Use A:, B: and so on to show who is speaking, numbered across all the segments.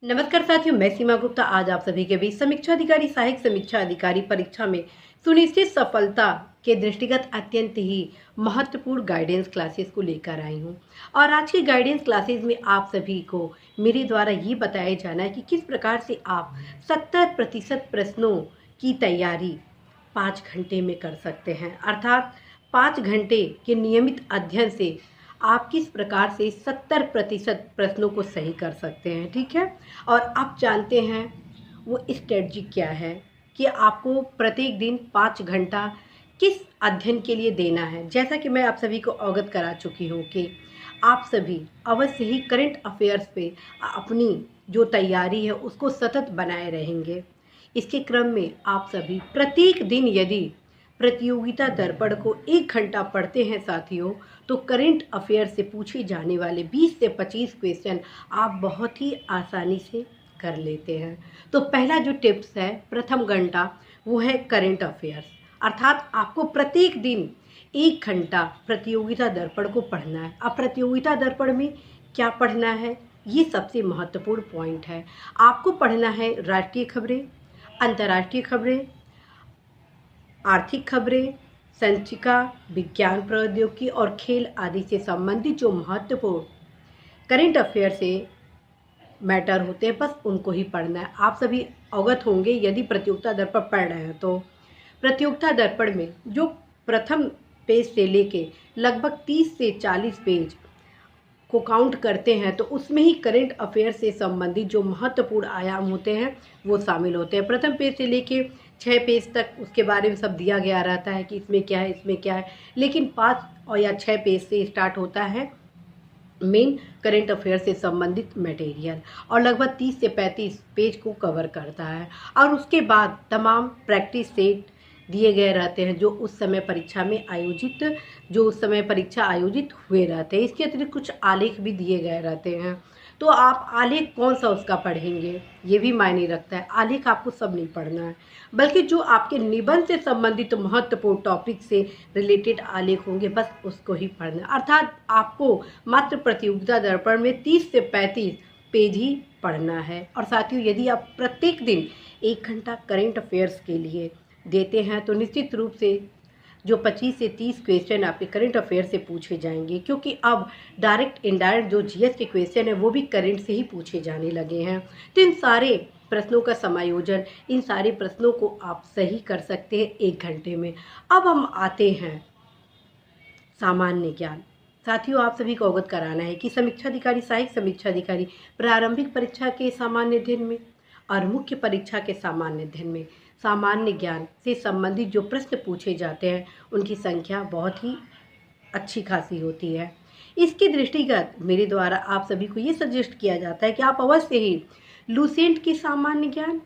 A: नमस्कार साथियों, मैं सीमा गुप्ता आज आप सभी के बीच समीक्षा अधिकारी सहायक समीक्षा अधिकारी परीक्षा में सुनिश्चित सफलता के दृष्टिगत अत्यंत ही महत्वपूर्ण गाइडेंस क्लासेस को लेकर आई हूं। और आज की गाइडेंस क्लासेस में आप सभी को मेरे द्वारा ये बताया जाना है कि किस प्रकार से आप 70% प्रश्नों की तैयारी 5 घंटे में कर सकते हैं। अर्थात 5 घंटे के नियमित अध्ययन से आप किस प्रकार से 70% प्रश्नों को सही कर सकते हैं। ठीक है, और आप जानते हैं वो स्ट्रेटजी क्या है कि आपको प्रत्येक दिन 5 घंटा किस अध्ययन के लिए देना है। जैसा कि मैं आप सभी को अवगत करा चुकी हूँ कि आप सभी अवश्य ही करंट अफेयर्स पे अपनी जो तैयारी है उसको सतत बनाए रहेंगे। इसके क्रम में आप सभी प्रत्येक दिन यदि प्रतियोगिता दर्पण को 1 घंटा पढ़ते हैं साथियों, तो करंट अफेयर से पूछे जाने वाले 20 से 25 क्वेश्चन आप बहुत ही आसानी से कर लेते हैं। तो पहला जो टिप्स है प्रथम घंटा वो है करंट अफेयर्स। अर्थात आपको प्रत्येक दिन 1 घंटा प्रतियोगिता दर्पण को पढ़ना है। अब प्रतियोगिता दर्पण में क्या पढ़ना है, ये सबसे महत्वपूर्ण पॉइंट है। आपको पढ़ना है राष्ट्रीय खबरें, अंतर्राष्ट्रीय खबरें, आर्थिक खबरें, संचिका, विज्ञान प्रौद्योगिकी और खेल आदि से संबंधित जो महत्वपूर्ण करंट अफेयर से मैटर होते हैं बस उनको ही पढ़ना है। आप सभी अवगत होंगे यदि प्रतियोगिता दर्पण पढ़ रहे हैं तो प्रतियोगिता दर्पण में जो प्रथम पेज से लेके लगभग 30 से 40 पेज को काउंट करते हैं तो उसमें ही करंट अफेयर से संबंधित जो महत्वपूर्ण आयाम होते हैं वो शामिल होते हैं। प्रथम पेज से लेके 6 पेज तक उसके बारे में सब दिया गया रहता है कि इसमें क्या है, इसमें क्या है, लेकिन 5 और या 6 पेज से स्टार्ट होता है मेन करंट अफेयर से संबंधित मटेरियल और लगभग 30 से 35 पेज को कवर करता है। और उसके बाद तमाम प्रैक्टिस सेट दिए गए रहते हैं जो उस समय परीक्षा आयोजित हुए रहते हैं। इसके अतिरिक्त कुछ आलेख भी दिए गए रहते हैं। तो आप आलेख कौन सा उसका पढ़ेंगे ये भी मायने रखता है। आलेख आपको सब नहीं पढ़ना है, बल्कि जो आपके निबंध से संबंधित महत्वपूर्ण टॉपिक से रिलेटेड आलेख होंगे बस उसको ही पढ़ना है। अर्थात आपको मात्र प्रतियोगिता दर्पण में 30 से 35 पेज ही पढ़ना है। और साथियों, यदि आप प्रत्येक दिन 1 घंटा करंट अफेयर्स के लिए देते हैं तो निश्चित रूप से जो 25 से 30 क्वेश्चन आपके करंट अफेयर से पूछे जाएंगे, क्योंकि अब डायरेक्ट इनडायरेक्ट जो जीएस के क्वेश्चन है वो भी करंट से ही पूछे जाने लगे हैं। तो इन सारे प्रश्नों का समायोजन, इन सारे प्रश्नों को आप सही कर सकते हैं 1 घंटे में। अब हम आते हैं सामान्य ज्ञान। साथियों, आप सभी को अवगत कराना है कि समीक्षा अधिकारी सहायक समीक्षा अधिकारी प्रारंभिक परीक्षा के सामान्य अध्ययन में और मुख्य परीक्षा के सामान्य अध्ययन में सामान्य ज्ञान से संबंधित जो प्रश्न पूछे जाते हैं उनकी संख्या बहुत ही अच्छी खासी होती है। इसके दृष्टिगत मेरे द्वारा आप सभी को ये सजेस्ट किया जाता है कि आप अवश्य ही लूसेंट के सामान्य ज्ञान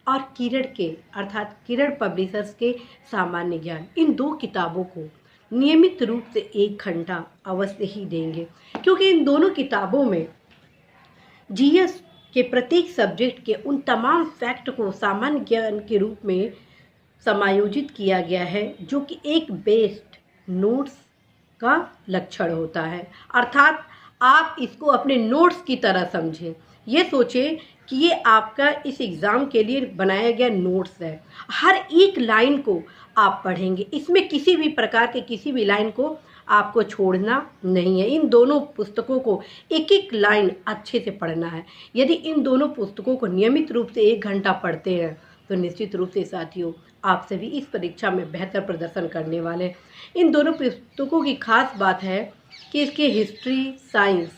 A: और किरण के अर्थात किरण पब्लिशर्स के सामान्य ज्ञान, इन 2 किताबों को नियमित रूप से 1 घंटा अवश्य ही देंगे, क्योंकि इन दोनों किताबों में जीएस के प्रत्येक सब्जेक्ट के उन तमाम फैक्ट को सामान्य ज्ञान के रूप में समायोजित किया गया है जो कि एक बेस्ड नोट्स का लक्षण होता है। अर्थात आप इसको अपने नोट्स की तरह समझें। ये सोचें कि ये आपका इस एग्ज़ाम के लिए बनाया गया नोट्स है। हर एक लाइन को आप पढ़ेंगे, इसमें किसी भी प्रकार के किसी भी लाइन को आपको छोड़ना नहीं है। इन दोनों पुस्तकों को एक एक लाइन अच्छे से पढ़ना है। यदि इन दोनों पुस्तकों को नियमित रूप से 1 घंटा पढ़ते हैं तो निश्चित रूप से साथियों आप सभी इस परीक्षा में बेहतर प्रदर्शन करने वाले हैं। इन दोनों पुस्तकों की खास बात है कि इसके हिस्ट्री, साइंस,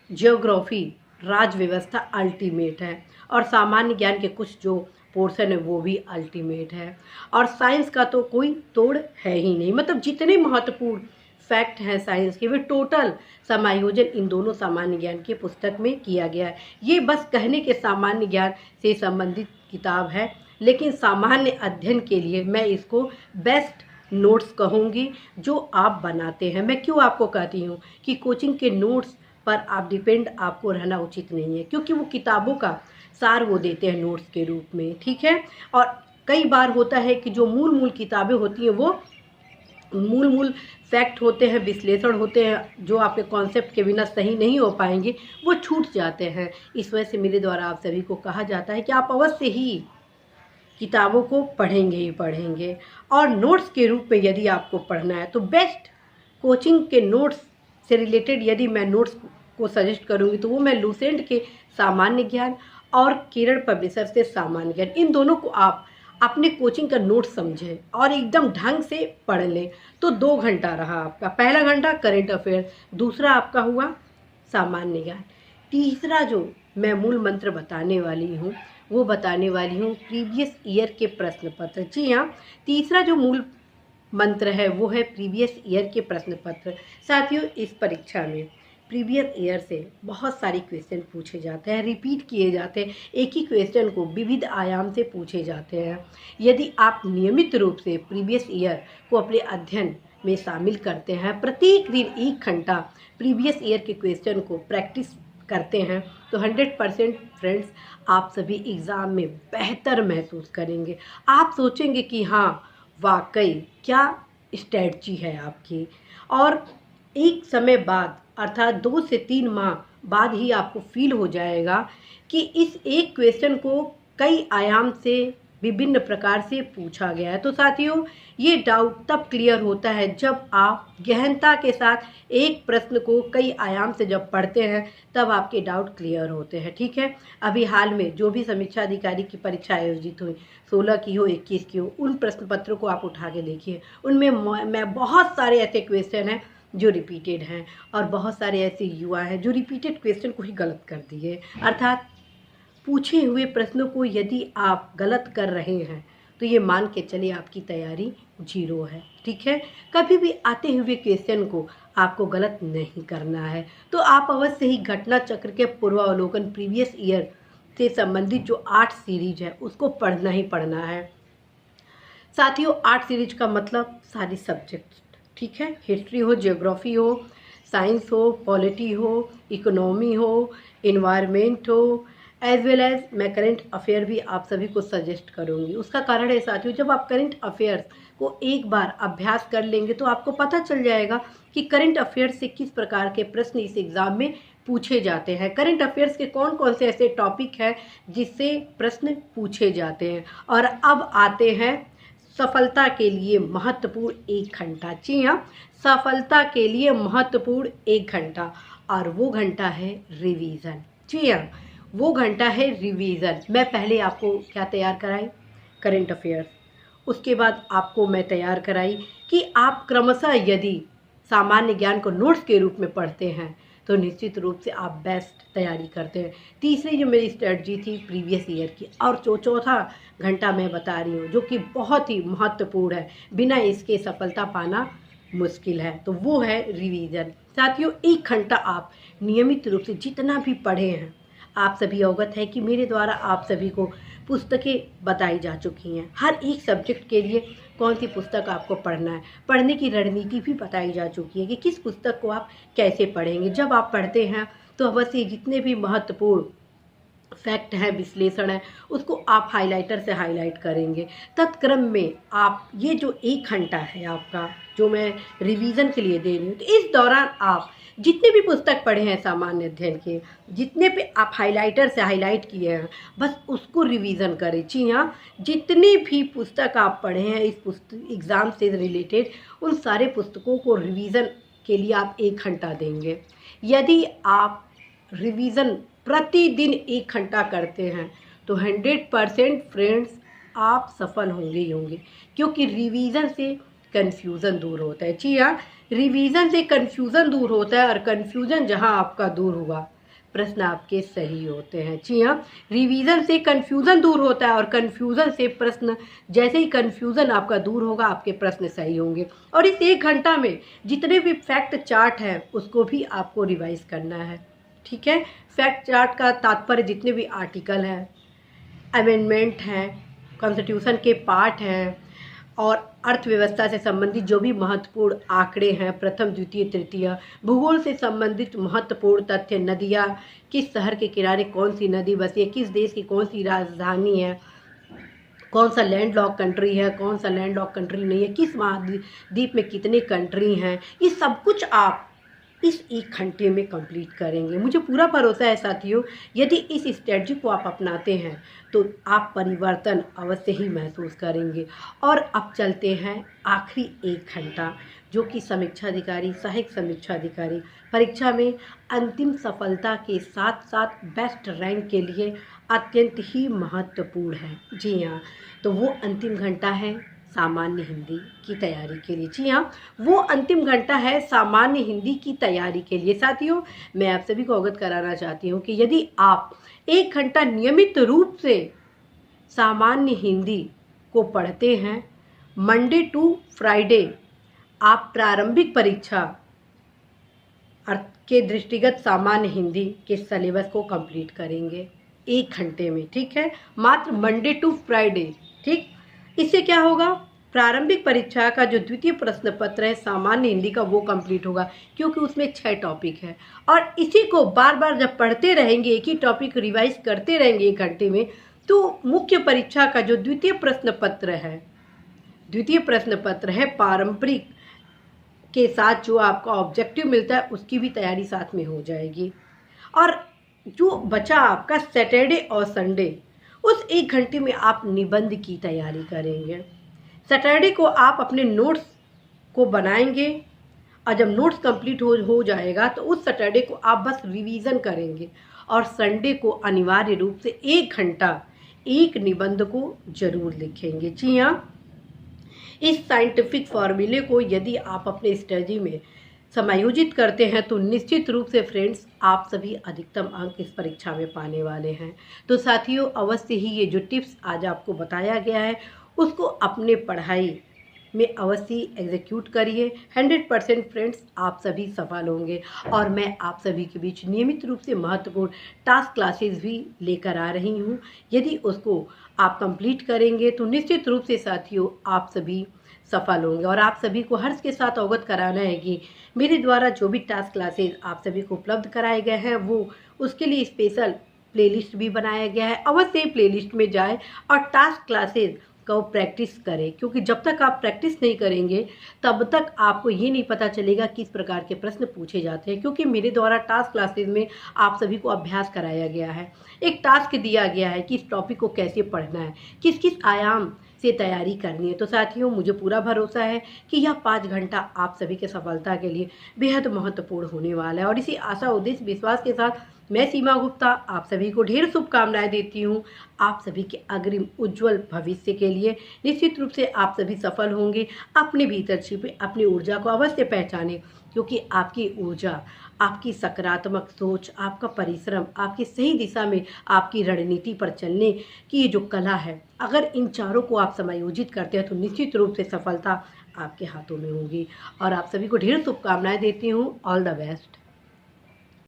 A: ज्योग्राफी, राज्य व्यवस्था अल्टीमेट है और सामान्य ज्ञान के कुछ जो पोर्शन है वो भी अल्टीमेट है। और साइंस का तो कोई तोड़ है ही नहीं। मतलब जितने महत्वपूर्ण फैक्ट हैं साइंस के वे टोटल समायोजन इन दोनों सामान्य ज्ञान की पुस्तक में किया गया है। ये बस कहने के सामान्य ज्ञान से संबंधित किताब है, लेकिन सामान्य अध्ययन के लिए मैं इसको बेस्ट नोट्स कहूँगी जो आप बनाते हैं। मैं क्यों आपको कहती हूँ कि कोचिंग के नोट्स पर आप डिपेंड आपको रहना उचित नहीं है, क्योंकि वो किताबों का सार वो देते हैं नोट्स के रूप में। ठीक है, और कई बार होता है कि जो मूल किताबें होती हैं वो मूल मूल फैक्ट होते हैं, विश्लेषण होते हैं जो आपके कॉन्सेप्ट के बिना सही नहीं हो पाएंगे, वो छूट जाते हैं। इस वजह से मेरे द्वारा आप सभी को कहा जाता है कि आप अवश्य ही किताबों को पढ़ेंगे ही पढ़ेंगे। और नोट्स के रूप में यदि आपको पढ़ना है तो बेस्ट कोचिंग के नोट्स से रिलेटेड यदि मैं नोट्स को सजेस्ट करूंगी तो वो मैं लूसेंट के सामान्य ज्ञान और किरण पब्लिशर से सामान्य ज्ञान, इन दोनों को आप अपने कोचिंग का नोट समझें और एकदम ढंग से पढ़ लें। तो 2 घंटा रहा आपका, पहला घंटा करेंट अफेयर, दूसरा आपका हुआ सामान्य ज्ञान, तीसरा जो मैं मूल मंत्र बताने वाली हूँ वो बताने वाली हूँ प्रीवियस ईयर के प्रश्न पत्र। जी हाँ, तीसरा जो मूल मंत्र है वो है प्रीवियस ईयर के प्रश्न पत्र। साथियों, इस परीक्षा में प्रीवियस ईयर से बहुत सारे क्वेश्चन पूछे जाते हैं, रिपीट किए जाते हैं, एक ही क्वेश्चन को विविध आयाम से पूछे जाते हैं। यदि आप नियमित रूप से प्रीवियस ईयर को अपने अध्ययन में शामिल करते हैं, प्रत्येक दिन 1 घंटा प्रीवियस ईयर के क्वेश्चन को प्रैक्टिस करते हैं, तो 100% फ्रेंड्स आप सभी एग्ज़ाम में बेहतर महसूस करेंगे। आप सोचेंगे कि हाँ वाकई क्या स्ट्रेटजी है आपकी, और एक समय बाद अर्थात 2 से 3 माह बाद ही आपको फील हो जाएगा कि इस एक क्वेश्चन को कई आयाम से विभिन्न प्रकार से पूछा गया है। तो साथियों, ये डाउट तब क्लियर होता है जब आप गहनता के साथ एक प्रश्न को कई आयाम से जब पढ़ते हैं, तब आपके डाउट क्लियर होते हैं। ठीक है, अभी हाल में जो भी समीक्षा अधिकारी की परीक्षा आयोजित हुई, 16 की हो 21 की हो, उन प्रश्न पत्रों को आप उठा के देखिए। उनमें मैं बहुत सारे ऐसे क्वेश्चन हैं जो रिपीटेड हैं और बहुत सारे ऐसे युवा हैं जो रिपीटेड क्वेश्चन को ही गलत कर दिए। अर्थात पूछे हुए प्रश्नों को यदि आप गलत कर रहे हैं तो ये मान के चलिए आपकी तैयारी 0 है। ठीक है, कभी भी आते हुए क्वेश्चन को आपको गलत नहीं करना है। तो आप अवश्य ही घटना चक्र के पूर्वावलोकन प्रीवियस ईयर से संबंधित जो 8 सीरीज है उसको पढ़ना ही पढ़ना है। साथियों, 8 सीरीज का मतलब सारी सब्जेक्ट, ठीक है, हिस्ट्री हो, ज्योग्राफी हो, साइंस हो, पॉलिटी हो, इकोनॉमी हो, इन्वायरमेंट हो, एज वेल एज मैं करंट अफेयर भी आप सभी को सजेस्ट करूंगी। उसका कारण है साथियों, जब आप करंट अफेयर्स को एक बार अभ्यास कर लेंगे तो आपको पता चल जाएगा कि करंट अफेयर्स से किस प्रकार के प्रश्न इस एग्ज़ाम में पूछे जाते हैं, करंट अफेयर्स के कौन कौन से ऐसे टॉपिक हैं जिससे प्रश्न पूछे जाते हैं। और अब आते हैं सफलता के लिए महत्वपूर्ण 1 घंटा। जी हाँ, सफलता के लिए महत्वपूर्ण 1 घंटा, और वो घंटा है रिवीजन। जी हाँ, वो घंटा है रिवीजन। मैं पहले आपको क्या तैयार कराई, करंट अफेयर्स, उसके बाद आपको मैं तैयार कराई कि आप क्रमशः यदि सामान्य ज्ञान को नोट्स के रूप में पढ़ते हैं तो निश्चित रूप से आप बेस्ट तैयारी करते हैं। तीसरी जो मेरी स्ट्रेटजी थी प्रीवियस ईयर की, और जो चौथा घंटा मैं बता रही हूँ जो कि बहुत ही महत्वपूर्ण है, बिना इसके सफलता पाना मुश्किल है, तो वो है रिवीजन। साथियों, 1 घंटा आप नियमित रूप से जितना भी पढ़े हैं, आप सभी अवगत है कि मेरे द्वारा आप सभी को पुस्तकें बताई जा चुकी हैं। हर एक सब्जेक्ट के लिए कौन सी पुस्तक आपको पढ़ना है, पढ़ने की रणनीति भी बताई जा चुकी है कि किस पुस्तक को आप कैसे पढ़ेंगे। जब आप पढ़ते हैं तो अवश्य जितने भी महत्वपूर्ण फैक्ट है, विश्लेषण है, उसको आप हाइलाइटर से हाईलाइट करेंगे। तत्क्रम में आप ये जो 1 घंटा है आपका, जो मैं रिवीजन के लिए दे रही हूँ, तो इस दौरान आप जितने भी पुस्तक पढ़े हैं सामान्य अध्ययन के, जितने पे आप हाइलाइटर से हाईलाइट किए हैं, बस उसको रिवीजन करें। जी हाँ, जितनी भी पुस्तक आप पढ़े हैं इस पुस्तक एग्ज़ाम से रिलेटेड, उन सारे पुस्तकों को रिवीजन के लिए आप 1 घंटा देंगे। यदि आप रिवीजन प्रतिदिन 1 घंटा करते हैं तो 100% फ्रेंड्स आप सफल होंगे ही होंगे, क्योंकि रिवीजन से कन्फ्यूज़न दूर होता है। जी हाँ, रिवीजन से कन्फ्यूज़न दूर होता है, और कन्फ्यूज़न जहाँ आपका दूर हुआ प्रश्न आपके सही होते हैं। जी हाँ, रिवीजन से कन्फ्यूज़न दूर होता है, और कन्फ्यूज़न से प्रश्न, जैसे ही कन्फ्यूज़न आपका दूर होगा आपके प्रश्न सही होंगे। और इस 1 घंटा में जितने भी फैक्ट चार्ट हैं उसको भी आपको रिवाइज करना है। ठीक है, फैक्ट चार्ट का तात्पर्य जितने भी आर्टिकल हैं, अमेंडमेंट हैं, कॉन्स्टिट्यूशन के पार्ट हैं, और अर्थव्यवस्था से संबंधित जो भी महत्वपूर्ण आंकड़े हैं, प्रथम द्वितीय तृतीय, भूगोल से संबंधित महत्वपूर्ण तथ्य, नदियाँ, किस शहर के किनारे कौन सी नदी बसी है, किस देश की कौन सी राजधानी है, कौन सा लैंडलॉक कंट्री है, कौन सा लैंडलॉक कंट्री नहीं है, किस महाद्वीप में कितने कंट्री हैं, ये सब कुछ आप इस 1 घंटे में कंप्लीट करेंगे। मुझे पूरा भरोसा है साथियों, यदि इस स्ट्रेटजी को आप अपनाते हैं तो आप परिवर्तन अवश्य ही महसूस करेंगे। और अब चलते हैं आखिरी 1 घंटा, जो कि समीक्षा अधिकारी, सहायक समीक्षा अधिकारी परीक्षा में अंतिम सफलता के साथ साथ बेस्ट रैंक के लिए अत्यंत ही महत्वपूर्ण है। जी हाँ, तो वो अंतिम घंटा है सामान्य हिंदी की तैयारी के लिए। जी हाँ, वो अंतिम घंटा है सामान्य हिंदी की तैयारी के लिए। साथियों, मैं आप सभी को अवगत कराना चाहती हूँ कि यदि आप 1 घंटा नियमित रूप से सामान्य हिंदी को पढ़ते हैं, मंडे टू फ्राइडे आप प्रारंभिक परीक्षा के दृष्टिगत सामान्य हिंदी के सिलेबस को कंप्लीट करेंगे 1 घंटे में। ठीक है, मात्र मंडे टू फ्राइडे। ठीक, इससे क्या होगा, प्रारंभिक परीक्षा का जो द्वितीय प्रश्न पत्र है सामान्य हिंदी का, वो कंप्लीट होगा, क्योंकि उसमें 6 टॉपिक है। और इसी को बार बार जब पढ़ते रहेंगे, एक ही टॉपिक रिवाइज करते रहेंगे 1 घंटे में, तो मुख्य परीक्षा का जो द्वितीय प्रश्न पत्र है पारंपरिक के साथ जो आपका ऑब्जेक्टिव मिलता है, उसकी भी तैयारी साथ में हो जाएगी। और जो बचा आपका सैटरडे और संडे, उस 1 घंटे में आप निबंध की तैयारी करेंगे। सैटरडे को आप अपने नोट्स को बनाएंगे, और जब नोट्स कंप्लीट हो जाएगा तो उस सैटरडे को आप बस रिवीजन करेंगे, और संडे को अनिवार्य रूप से 1 घंटा एक निबंध को जरूर लिखेंगे। जी हाँ, इस साइंटिफिक फॉर्मूले को यदि आप अपने स्टडी में समायोजित करते हैं तो निश्चित रूप से फ्रेंड्स आप सभी अधिकतम अंक इस परीक्षा में पाने वाले हैं। तो साथियों, अवश्य ही ये जो टिप्स आज आपको बताया गया है उसको अपने पढ़ाई में अवश्य एग्जीक्यूट करिए। 100% फ्रेंड्स आप सभी सफल होंगे। और मैं आप सभी के बीच नियमित रूप से महत्वपूर्ण टास्क क्लासेस भी लेकर आ रही हूँ। यदि उसको आप कंप्लीट करेंगे तो निश्चित रूप से साथियों आप सभी सफल होंगे। और आप सभी को हर्ष के साथ अवगत कराना है कि मेरे द्वारा जो भी टास्क क्लासेस आप सभी को उपलब्ध कराए गए हैं, वो उसके लिए स्पेशल प्लेलिस्ट भी बनाया गया है। अवश्य प्लेलिस्ट में जाएं और टास्क क्लासेस को प्रैक्टिस करें, क्योंकि जब तक आप प्रैक्टिस नहीं करेंगे तब तक आपको ये नहीं पता चलेगा किस प्रकार के प्रश्न पूछे जाते हैं। क्योंकि मेरे द्वारा टास्क क्लासेस में आप सभी को अभ्यास कराया गया है, एक टास्क दिया गया है कि इस टॉपिक को कैसे पढ़ना है, किस किस आयाम से तैयारी करनी है। तो साथियों, मुझे पूरा भरोसा है कि यह 5 घंटा आप सभी के सफलता के लिए बेहद महत्वपूर्ण होने वाला है। और इसी आशा, उद्देश्य, विश्वास के साथ मैं सीमा गुप्ता आप सभी को ढेर शुभकामनाएं देती हूँ आप सभी के अग्रिम उज्जवल भविष्य के लिए। निश्चित रूप से आप सभी सफल होंगे। अपने भीतर छिपे अपनी ऊर्जा को अवश्य पहचानें, क्योंकि आपकी ऊर्जा, आपकी सकारात्मक सोच, आपका परिश्रम, आपकी सही दिशा में आपकी रणनीति पर चलने की ये जो कला है, अगर इन चारों को आप समायोजित करते हैं तो निश्चित रूप से सफलता आपके हाथों में होगी। और आप सभी को ढेर शुभकामनाएं देती हूँ। All the best.